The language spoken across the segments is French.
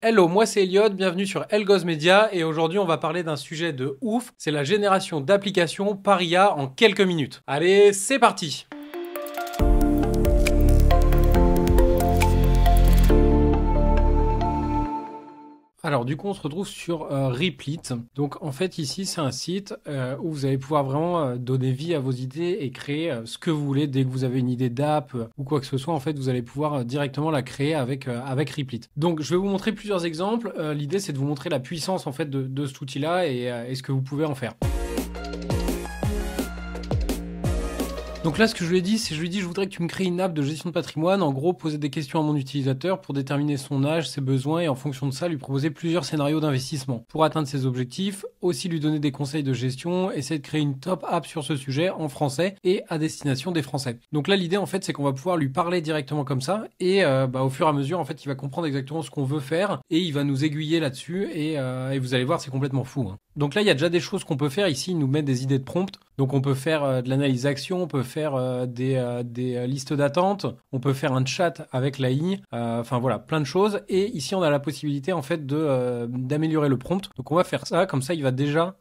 Hello, moi c'est Elliot, bienvenue sur Elgoz Media et aujourd'hui on va parler d'un sujet de ouf, c'est la génération d'applications par IA en quelques minutes. Allez, c'est parti! Alors du coup on se retrouve sur Replit. Donc en fait ici c'est un site où vous allez pouvoir vraiment donner vie à vos idées et créer ce que vous voulez. Dès que vous avez une idée d'app ou quoi que ce soit, en fait vous allez pouvoir directement la créer avec Replit. Donc je vais vous montrer plusieurs exemples. L'idée c'est de vous montrer la puissance en fait de cet outil-là et ce que vous pouvez en faire. Donc là, ce que je lui ai dit, c'est je lui ai dit, je voudrais que tu me crées une app de gestion de patrimoine. En gros, poser des questions à mon utilisateur pour déterminer son âge, ses besoins et en fonction de ça, lui proposer plusieurs scénarios d'investissement pour atteindre ses objectifs. Aussi lui donner des conseils de gestion, essayer de créer une top app sur ce sujet en français et à destination des Français. Donc là, l'idée en fait, c'est qu'on va pouvoir lui parler directement comme ça et au fur et à mesure, en fait, il va comprendre exactement ce qu'on veut faire et il va nous aiguiller là-dessus et vous allez voir, c'est complètement fou, hein. Donc là, il y a déjà des choses qu'on peut faire. Ici, il nous met des idées de prompt. Donc on peut faire de l'analyse action, on peut faire des listes d'attente, on peut faire un chat avec l'AI, enfin voilà, plein de choses. Et ici, on a la possibilité en fait d'améliorer le prompt. Donc on va faire ça, comme ça, il va déjà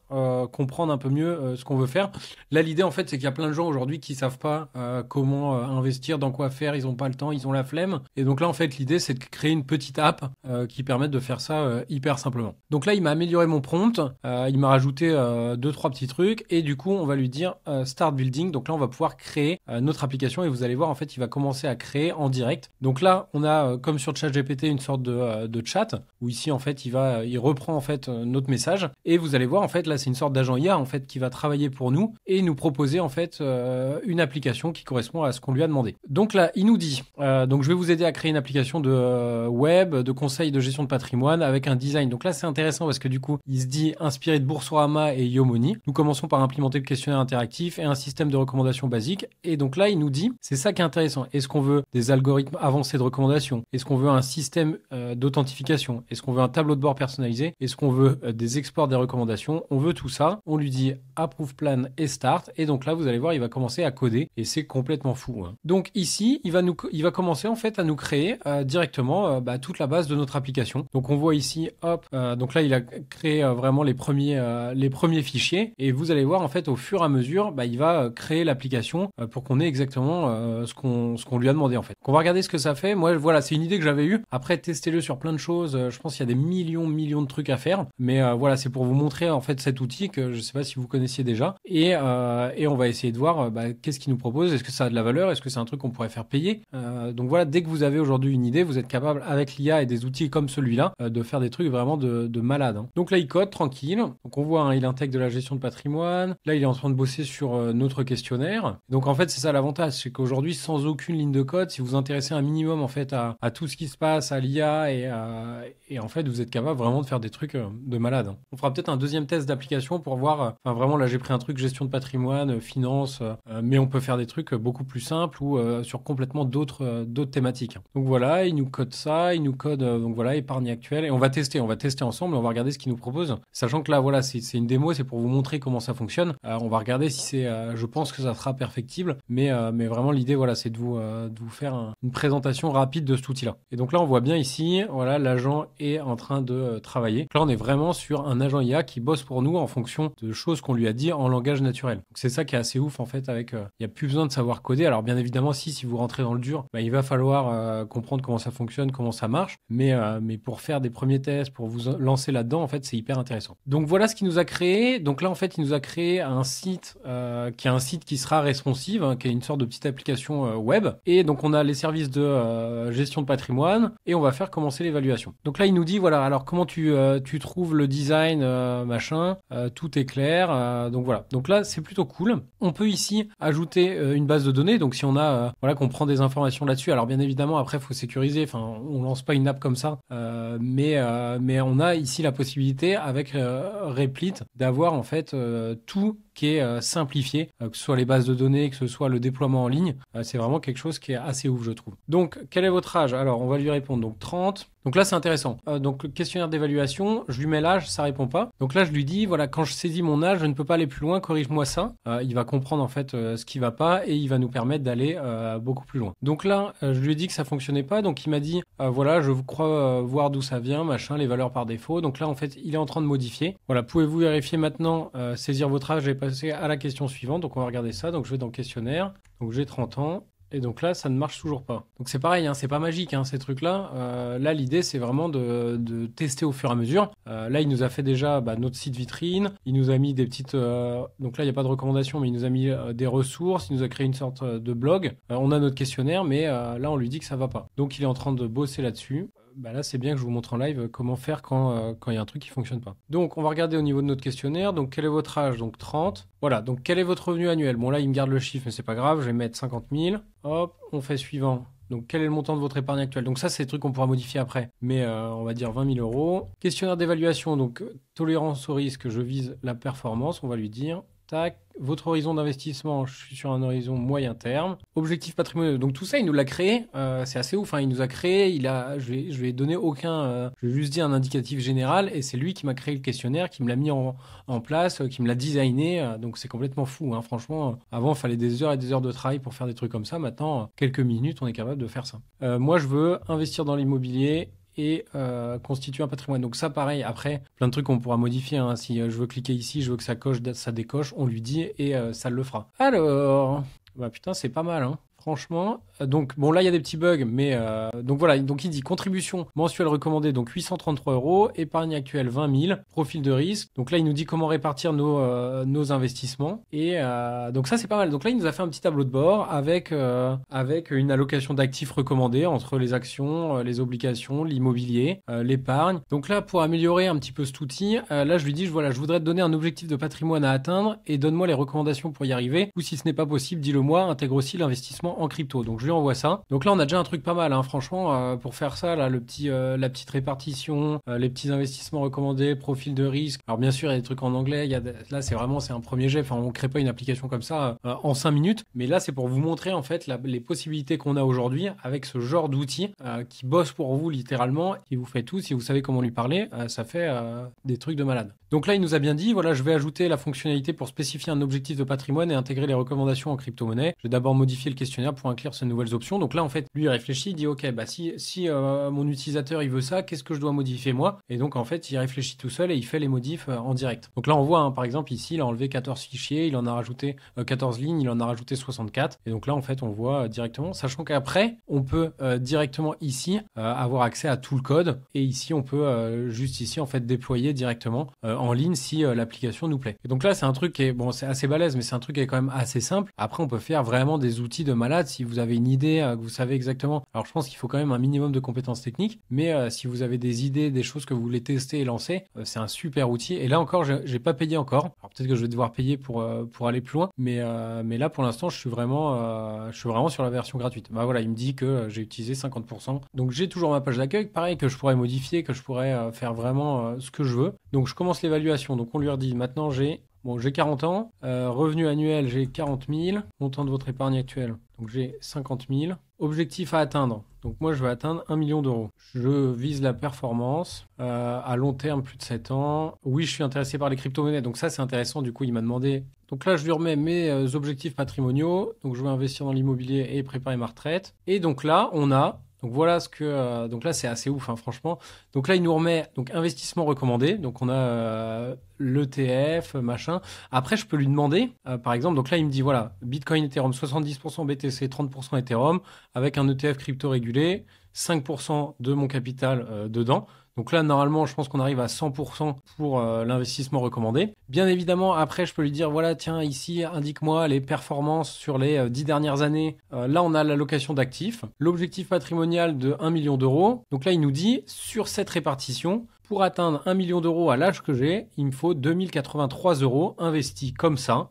comprendre un peu mieux ce qu'on veut faire. Là, l'idée en fait, c'est qu'il y a plein de gens aujourd'hui qui savent pas comment investir, dans quoi faire, ils ont pas le temps, ils ont la flemme. Et donc là, en fait, l'idée, c'est de créer une petite app qui permette de faire ça hyper simplement. Donc là, il m'a amélioré mon prompt. Il m'a rajouté 2-3 petits trucs et du coup on va lui dire start building. Donc là on va pouvoir créer notre application et vous allez voir en fait il va commencer à créer en direct. Donc là on a comme sur ChatGPT une sorte de chat où ici en fait il reprend en fait notre message et vous allez voir en fait là c'est une sorte d'agent IA en fait qui va travailler pour nous et nous proposer en fait une application qui correspond à ce qu'on lui a demandé. Donc là il nous dit donc je vais vous aider à créer une application de web, de conseil de gestion de patrimoine avec un design. Donc là c'est intéressant parce que du coup il se dit inspiré de Boursorama et Yomoni. Nous commençons par implémenter le questionnaire interactif et un système de recommandations basiques. Et donc là, il nous dit, c'est ça qui est intéressant. Est-ce qu'on veut des algorithmes avancés de recommandations? Est-ce qu'on veut un système d'authentification? Est-ce qu'on veut un tableau de bord personnalisé? Est-ce qu'on veut des exports des recommandations? On veut tout ça. On lui dit approve plan et start. Et donc là, vous allez voir, il va commencer à coder et c'est complètement fou, hein. Donc ici, il va commencer en fait à nous créer directement toute la base de notre application. Donc on voit ici, hop, donc là, il a créé vraiment les premiers fichiers et vous allez voir en fait au fur et à mesure il va créer l'application pour qu'on ait exactement ce qu'on lui a demandé en fait. Donc on va regarder ce que ça fait. Moi voilà, c'est une idée que j'avais eue. Après testez-le sur plein de choses. Je pense qu'il y a des millions de trucs à faire. Mais voilà, c'est pour vous montrer en fait cet outil que je sais pas si vous connaissiez déjà et on va essayer de voir qu'est-ce qu'il nous propose. Est-ce que ça a de la valeur? Est-ce que c'est un truc qu'on pourrait faire payer? Donc voilà, dès que vous avez aujourd'hui une idée, vous êtes capable avec l'IA et des outils comme celui-là de faire des trucs vraiment de malade, hein. Donc là il code tranquille. Donc on voit, hein, il intègre de la gestion de patrimoine. Là, il est en train de bosser sur notre questionnaire. Donc en fait, c'est ça l'avantage, c'est qu'aujourd'hui, sans aucune ligne de code, si vous vous intéressez un minimum en fait à tout ce qui se passe, à l'IA et en fait, vous êtes capable vraiment de faire des trucs de malade, hein. On fera peut-être un deuxième test d'application pour voir. Enfin vraiment, là, j'ai pris un truc gestion de patrimoine, finance, mais on peut faire des trucs beaucoup plus simples ou sur complètement d'autres thématiques. Donc voilà, il nous code ça, il nous code donc voilà épargne actuelle et on va tester ensemble, et on va regarder ce qu'il nous propose, sachant que là voilà c'est une démo, c'est pour vous montrer comment ça fonctionne. On va regarder si c'est, je pense que ça sera perfectible, mais vraiment l'idée voilà c'est de vous faire une présentation rapide de cet outil-là. Et donc là on voit bien ici, voilà l'agent est en train de travailler. Donc là on est vraiment sur un agent IA qui bosse pour nous en fonction de choses qu'on lui a dit en langage naturel. Donc c'est ça qui est assez ouf en fait avec, il n'y a plus besoin de savoir coder. Alors bien évidemment si vous rentrez dans le dur, il va falloir comprendre comment ça fonctionne, comment ça marche, mais pour faire des premiers tests, pour vous lancer là-dedans en fait c'est hyper intéressant. Donc voilà ce qu'il nous a créé. Donc là en fait il nous a créé un site qui est un site qui sera responsive, hein, qui est une sorte de petite application web. Et donc on a les services de gestion de patrimoine et on va faire commencer l'évaluation. Donc là il nous dit voilà alors comment tu trouves le design machin, tout est clair. Donc voilà. Donc là c'est plutôt cool. On peut ici ajouter une base de données. Donc si on a voilà qu'on prend des informations là-dessus. Alors bien évidemment après il faut sécuriser. Enfin on lance pas une app comme ça, mais on a ici la possibilité avec Replit d'avoir en fait tout qui est simplifié, que ce soit les bases de données, que ce soit le déploiement en ligne. C'est vraiment quelque chose qui est assez ouf, je trouve. Donc, quel est votre âge? Alors, on va lui répondre. Donc, 30. Donc là, c'est intéressant. Donc, le questionnaire d'évaluation, je lui mets l'âge, ça répond pas. Donc Donc là, je lui dis, voilà, quand je saisis mon âge, je ne peux pas aller plus loin, corrige-moi ça. Il va comprendre en fait ce qui va pas et il va nous permettre d'aller beaucoup plus loin. Donc là, je lui ai dit que ça fonctionnait pas, donc il m'a dit, voilà, je crois voir d'où ça vient, machin, les valeurs par défaut. Donc là, en fait, il est en train de modifier. Voilà, pouvez-vous vérifier maintenant, saisir votre âge et passer à la question suivante. Donc on va regarder ça. Donc je vais dans le questionnaire. Donc j'ai 30 ans. Et donc là, ça ne marche toujours pas. Donc c'est pareil, hein, c'est pas magique ces trucs-là. Là, l'idée, c'est vraiment de tester au fur et à mesure. Là, il nous a fait déjà notre site vitrine. Il nous a mis des petites... donc là, il n'y a pas de recommandation, mais il nous a mis des ressources. Il nous a créé une sorte de blog. On a notre questionnaire, mais là, on lui dit que ça va pas. Donc il est en train de bosser là-dessus. Là, c'est bien que je vous montre en live comment faire quand il y a un truc qui fonctionne pas. Donc, on va regarder au niveau de notre questionnaire. Donc, quel est votre âge? Donc, 30. Voilà. Donc, quel est votre revenu annuel? Bon, là, il me garde le chiffre, mais c'est pas grave. Je vais mettre 50 000. Hop, on fait suivant. Donc, quel est le montant de votre épargne actuelle? Donc, ça, c'est des trucs qu'on pourra modifier après. Mais on va dire 20 000 euros. Questionnaire d'évaluation. Donc, tolérance au risque. Je vise la performance. On va lui dire. Tac. Votre horizon d'investissement, je suis sur un horizon moyen terme. Objectif patrimonial, donc tout ça, il nous l'a créé. C'est assez ouf, hein. Il nous a créé, je lui ai donné aucun... je lui ai juste dit un indicatif général et c'est lui qui m'a créé le questionnaire, qui me l'a mis en place, qui me l'a designé. Donc c'est complètement fou, hein. Franchement, avant, il fallait des heures et des heures de travail pour faire des trucs comme ça. Maintenant, quelques minutes, on est capable de faire ça. Moi, je veux investir dans l'immobilier et constituer un patrimoine. Donc ça, pareil, après, plein de trucs qu'on pourra modifier. Hein. Si je veux cliquer ici, je veux que ça coche, ça décoche, on lui dit et ça le fera. Alors, putain, c'est pas mal, hein. Franchement, donc bon là il y a des petits bugs, mais donc voilà, donc il dit contribution mensuelle recommandée, donc 833 €, épargne actuelle 20 000, profil de risque. Donc là il nous dit comment répartir nos investissements et donc ça c'est pas mal. Donc là il nous a fait un petit tableau de bord avec une allocation d'actifs recommandés entre les actions, les obligations, l'immobilier, l'épargne. Donc là pour améliorer un petit peu cet outil, là je lui dis voilà, je voudrais te donner un objectif de patrimoine à atteindre et donne-moi les recommandations pour y arriver. Ou si ce n'est pas possible, dis-le moi, intègre aussi l'investissement en crypto. Donc je lui envoie ça. Donc là on a déjà un truc pas mal, hein, franchement, pour faire ça, là, la petite répartition, les petits investissements recommandés, profil de risque. Alors bien sûr il y a des trucs en anglais, là c'est un premier jet, enfin on crée pas une application comme ça en 5 minutes, mais là c'est pour vous montrer en fait les possibilités qu'on a aujourd'hui avec ce genre d'outil qui bosse pour vous littéralement, qui vous fait tout, si vous savez comment lui parler, ça fait des trucs de malade. Donc là il nous a bien dit, voilà, je vais ajouter la fonctionnalité pour spécifier un objectif de patrimoine et intégrer les recommandations en crypto-monnaie. Je vais d'abord modifier le questionnaire pour inclure ces nouvelles options. Donc là, en fait, lui, il réfléchit, il dit, OK, si mon utilisateur, il veut ça, qu'est-ce que je dois modifier moi? Et donc, en fait, il réfléchit tout seul et il fait les modifs en direct. Donc là, on voit, hein, par exemple, ici, il a enlevé 14 fichiers, il en a rajouté 14 lignes, il en a rajouté 64. Et donc là, en fait, on voit directement, sachant qu'après, on peut directement ici avoir accès à tout le code. Et ici, on peut juste ici, en fait, déployer directement en ligne si l'application nous plaît. Et donc là, c'est un truc qui est, bon, c'est assez balèze, mais c'est un truc qui est quand même assez simple. Après, on peut faire vraiment des outils de malade si vous avez une idée, que vous savez exactement. Alors, je pense qu'il faut quand même un minimum de compétences techniques, mais si vous avez des idées, des choses que vous voulez tester et lancer, c'est un super outil. Et là encore, j'ai pas payé encore. Alors, peut-être que je vais devoir payer pour aller plus loin, mais là, pour l'instant, je suis vraiment sur la version gratuite. Bah voilà, il me dit que j'ai utilisé 50%. Donc, j'ai toujours ma page d'accueil, pareil, que je pourrais modifier, que je pourrais faire vraiment ce que je veux. Donc, je commence l'évaluation. Donc, on lui redit, maintenant, j'ai 40 ans, revenu annuel, j'ai 40 000, montant de votre épargne actuelle, donc j'ai 50 000. Objectif à atteindre, donc moi je veux atteindre 1 million d'euros. Je vise la performance, à long terme, plus de 7 ans. Oui, je suis intéressé par les crypto-monnaies, donc ça c'est intéressant, du coup il m'a demandé. Donc là je lui remets mes objectifs patrimoniaux, donc je veux investir dans l'immobilier et préparer ma retraite. Et donc là on a... Donc voilà ce que... donc là, c'est assez ouf, hein, franchement. Donc là, il nous remet donc investissement recommandé. Donc on a l'ETF, machin. Après, je peux lui demander, par exemple, donc là, il me dit, voilà, Bitcoin, Ethereum, 70% BTC, 30% Ethereum, avec un ETF crypto régulé, 5% de mon capital dedans. Donc là, normalement, je pense qu'on arrive à 100% pour l'investissement recommandé. Bien évidemment, après, je peux lui dire, voilà, tiens, ici, indique-moi les performances sur les 10 dernières années. Là, on a l'allocation d'actifs. L'objectif patrimonial de 1 million d'euros. Donc là, il nous dit, sur cette répartition, pour atteindre 1 million d'euros à l'âge que j'ai, il me faut 2083 € investis comme ça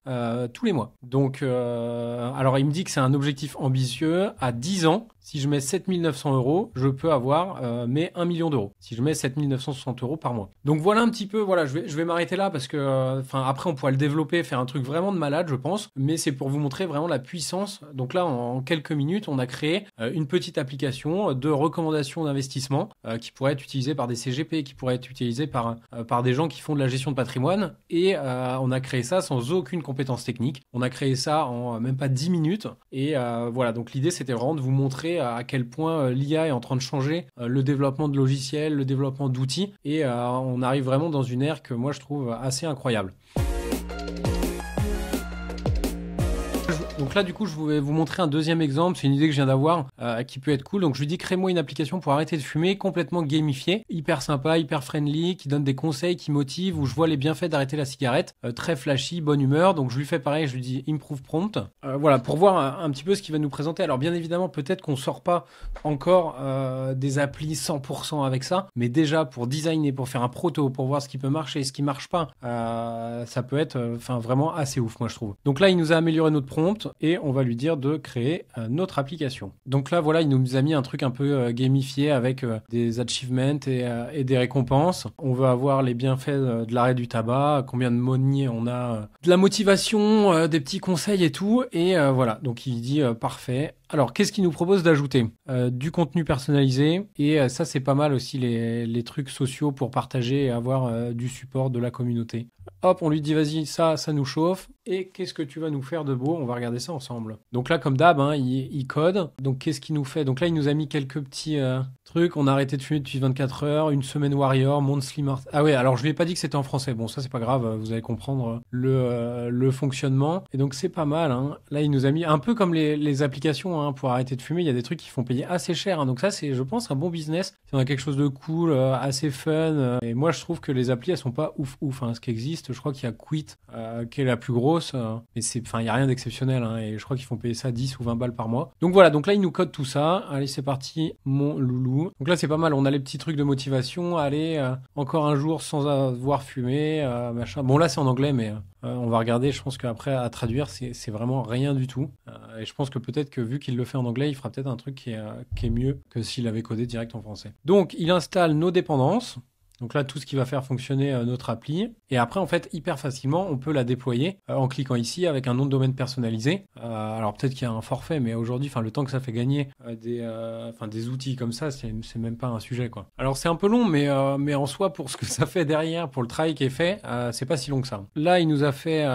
tous les mois. Donc, alors il me dit que c'est un objectif ambitieux. À 10 ans, si je mets 7 900 €, je peux avoir mes 1 million d'euros. Si je mets 7 960 € par mois. Donc voilà un petit peu, voilà, je vais m'arrêter là parce que, après on pourra le développer, faire un truc vraiment de malade, je pense. Mais c'est pour vous montrer vraiment la puissance. Donc là, en quelques minutes, on a créé une petite application de recommandation d'investissement qui pourrait être utilisée par des CGP, qui pourrait pourrait être utilisé par des gens qui font de la gestion de patrimoine. Et on a créé ça sans aucune compétence technique. On a créé ça en même pas 10 minutes. Et voilà, donc l'idée, c'était vraiment de vous montrer à quel point l'IA est en train de changer le développement de logiciels, le développement d'outils. Et on arrive vraiment dans une ère que moi, je trouve assez incroyable. Donc là, du coup, je vais vous montrer un deuxième exemple. C'est une idée que je viens d'avoir qui peut être cool. Donc je lui dis, crée-moi une application pour arrêter de fumer, complètement gamifiée, hyper sympa, hyper friendly, qui donne des conseils, qui motive, où je vois les bienfaits d'arrêter la cigarette, très flashy, bonne humeur. Donc je lui fais pareil, je lui dis improve prompt. Voilà, pour voir un petit peu ce qu'il va nous présenter. Alors bien évidemment, peut-être qu'on sort pas encore des applis 100% avec ça, mais déjà pour designer, pour faire un proto, pour voir ce qui peut marcher, ce qui marche pas, ça peut être vraiment assez ouf, moi je trouve. Donc là, il nous a amélioré notre prompt. Et on va lui dire de créer notre application. Donc là, voilà, il nous a mis un truc un peu gamifié avec des achievements et des récompenses. On veut avoir les bienfaits de l'arrêt du tabac, combien de money on a, de la motivation, des petits conseils et tout. Et voilà, donc il dit parfait. Alors, qu'est-ce qu'il nous propose d'ajouter? Du contenu personnalisé. Et ça, c'est pas mal aussi les trucs sociaux pour partager et avoir du support de la communauté. Hop, on lui dit, vas-y, ça nous chauffe. Et qu'est-ce que tu vas nous faire de beau? On va regarder ça ensemble. Donc là, comme d'hab, il code. Donc, qu'est-ce qu'il nous fait? Donc là, il nous a mis quelques petits trucs. On a arrêté de fumer depuis 24 heures. Une semaine warrior, monde slim art. Ah ouais, alors je lui ai pas dit que c'était en français. Bon, ça, c'est pas grave. Vous allez comprendre le fonctionnement. Et donc, c'est pas mal. Là, il nous a mis un peu comme les applications pour arrêter de fumer. Il y a des trucs qui font payer assez cher. Donc ça, c'est, je pense, un bon business. Si on a quelque chose de cool, assez fun. Et moi, je trouve que les applis, elles sont pas ouf. Ce qui existe, je crois qu'il y a Quit, qui est la plus grosse. Mais il n'y a rien d'exceptionnel. Et je crois qu'ils font payer ça 10 ou 20 balles par mois. Donc voilà, donc là, il nous code tout ça. Allez, c'est parti, mon loulou. Donc là, c'est pas mal. On a les petits trucs de motivation. Allez, encore un jour sans avoir fumé, machin. Bon, là, c'est en anglais, mais on va regarder. Je pense qu'après, à traduire, c'est vraiment rien du tout. Et je pense que peut-être que vu qu'il le fait en anglais, il fera peut-être un truc qui est mieux que s'il avait codé direct en français. Donc, il installe nos dépendances. Donc là, tout ce qui va faire fonctionner notre appli. Et après, en fait, hyper facilement, on peut la déployer en cliquant ici avec un nom de domaine personnalisé. Alors peut-être qu'il y a un forfait, mais aujourd'hui, le temps que ça fait gagner des outils comme ça, c'est même pas un sujet, quoi. Alors c'est un peu long, mais en soi, pour ce que ça fait derrière, pour le travail qui est fait, c'est pas si long que ça. Là, il nous a fait...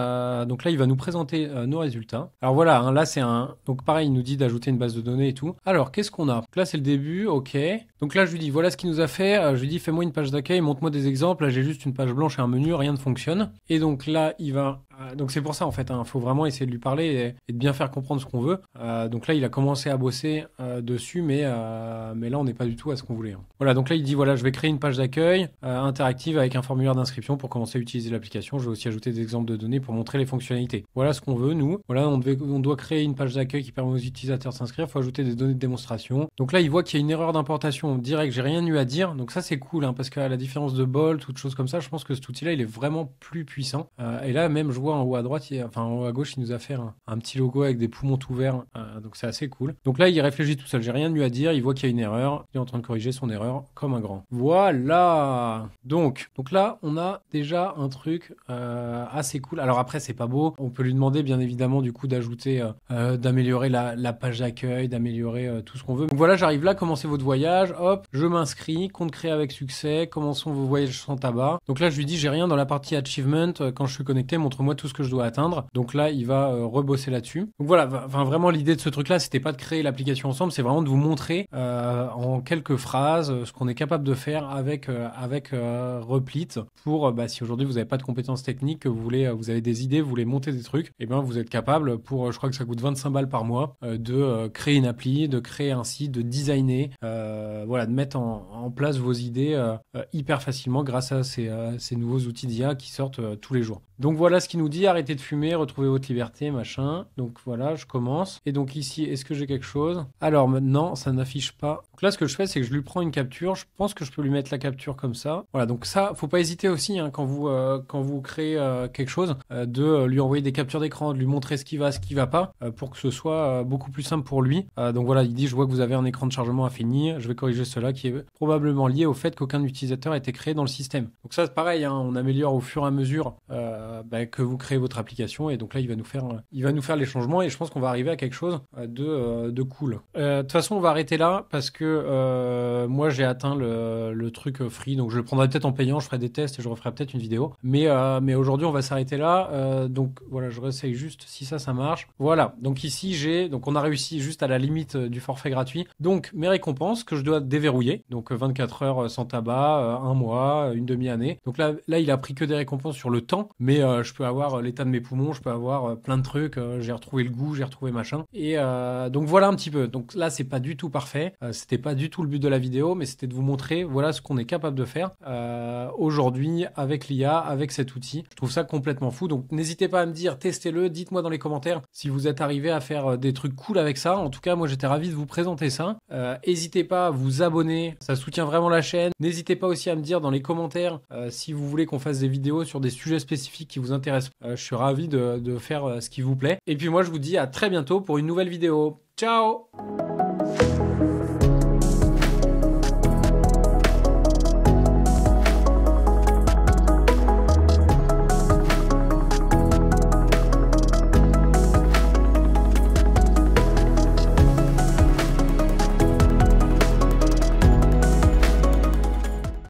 donc là, il va nous présenter nos résultats. Alors voilà, là, c'est donc pareil, il nous dit d'ajouter une base de données et tout. Alors, qu'est-ce qu'on a? Donc là, c'est le début, ok. Donc là, je lui dis, voilà ce qu'il nous a fait. Je lui dis, fais-moi une page d'accueil, montre-moi des exemples. Là, j'ai juste une page blanche et un menu, rien ne fonctionne. Et donc là, il va... donc c'est pour ça, en fait, faut vraiment essayer de lui parler et de bien faire comprendre ce qu'on veut. Donc là, il a commencé à bosser dessus, mais là, on n'est pas du tout à ce qu'on voulait. Voilà, donc là, il dit, voilà, je vais créer une page d'accueil interactive avec un formulaire d'inscription pour commencer à utiliser l'application. Je vais aussi ajouter des exemples de données pour montrer les fonctionnalités. Voilà ce qu'on veut, nous. Voilà, on doit créer une page d'accueil qui permet aux utilisateurs de s'inscrire. Il faut ajouter des données de démonstration. Donc là, il voit qu'il y a une erreur d'importation directe. J'ai rien eu à dire. Donc ça, c'est cool, parce qu'à la différence de Bolt, toutes choses comme ça, je pense que cet outil-là, il est vraiment plus puissant. Et là, même, je vois en haut à droite, en haut à gauche, il nous a fait un petit logo avec des poumons tout verts. Donc c'est assez cool. Donc là, il réfléchit tout seul. J'ai rien eu à dire. Il voit qu'il y a une erreur. Il est en train de corriger son erreur comme un grand. Voilà. Donc là, on a déjà un truc assez cool. Alors après, c'est pas beau. On peut lui demander, bien évidemment, du coup, d'ajouter, d'améliorer la page d'accueil, d'améliorer tout ce qu'on veut. Donc voilà, j'arrive là. Commencez votre voyage. Hop, je m'inscris. Compte créé avec succès. Commençons vos voyages sans tabac. Donc là, je lui dis, j'ai rien dans la partie achievement. Quand je suis connecté, montre-moi tout ce que je dois atteindre. Donc là, il va rebosser là-dessus. Donc voilà, vraiment, l'idée de ce truc-là, c'était pas de créer l'application ensemble, c'est vraiment de vous montrer en quelques phrases ce qu'on est capable de faire avec Replit pour, si aujourd'hui vous n'avez pas de compétences techniques, que vous avez des idées, vous voulez monter des trucs, et bien vous êtes capable pour, je crois que ça coûte 25 balles par mois, de créer une appli, de créer un site, de designer, de mettre en place vos idées hyper facilement grâce à ces nouveaux outils d'IA qui sortent tous les jours. Donc voilà ce qu'il nous dit, arrêtez de fumer, retrouvez votre liberté, machin. Donc voilà, je commence. Et donc ici, est-ce que j'ai quelque chose? Alors maintenant, ça n'affiche pas. Donc là, ce que je fais, c'est que je lui prends une capture. Je pense que je peux lui mettre la capture comme ça. Voilà, donc ça, faut pas hésiter aussi, quand vous créez quelque chose, de lui envoyer des captures d'écran, de lui montrer ce qui va pas, pour que ce soit beaucoup plus simple pour lui. Donc voilà, il dit, je vois que vous avez un écran de chargement infini. Je vais corriger cela qui est probablement lié au fait qu'aucun utilisateur a été créé dans le système. Donc ça, c'est pareil, on améliore au fur et à mesure que vous créez votre application et donc là il va nous faire les changements et je pense qu'on va arriver à quelque chose de cool. De toute façon on va arrêter là parce que moi j'ai atteint le truc free, donc je le prendrai peut-être en payant, je ferai des tests et je referai peut-être une vidéo, mais aujourd'hui on va s'arrêter là. Donc voilà, je réessaye juste si ça marche. Voilà, donc ici donc on a réussi juste à la limite du forfait gratuit. Donc mes récompenses que je dois déverrouiller, donc 24 heures sans tabac, un mois, une demi-année. Donc là il a pris que des récompenses sur le temps, mais je peux avoir l'état de mes poumons, je peux avoir plein de trucs, j'ai retrouvé le goût, j'ai retrouvé machin. Et donc voilà un petit peu. Donc là c'est pas du tout parfait, c'était pas du tout le but de la vidéo, mais c'était de vous montrer voilà ce qu'on est capable de faire aujourd'hui avec l'IA, avec cet outil. Je trouve ça complètement fou. Donc n'hésitez pas à me dire, testez-le, dites-moi dans les commentaires si vous êtes arrivé à faire des trucs cool avec ça. En tout cas moi j'étais ravi de vous présenter ça. N'hésitez pas à vous abonner, ça soutient vraiment la chaîne. N'hésitez pas aussi à me dire dans les commentaires si vous voulez qu'on fasse des vidéos sur des sujets spécifiques qui vous intéressent. Je suis ravi de faire ce qui vous plaît. Et puis moi je vous dis à très bientôt pour une nouvelle vidéo. Ciao!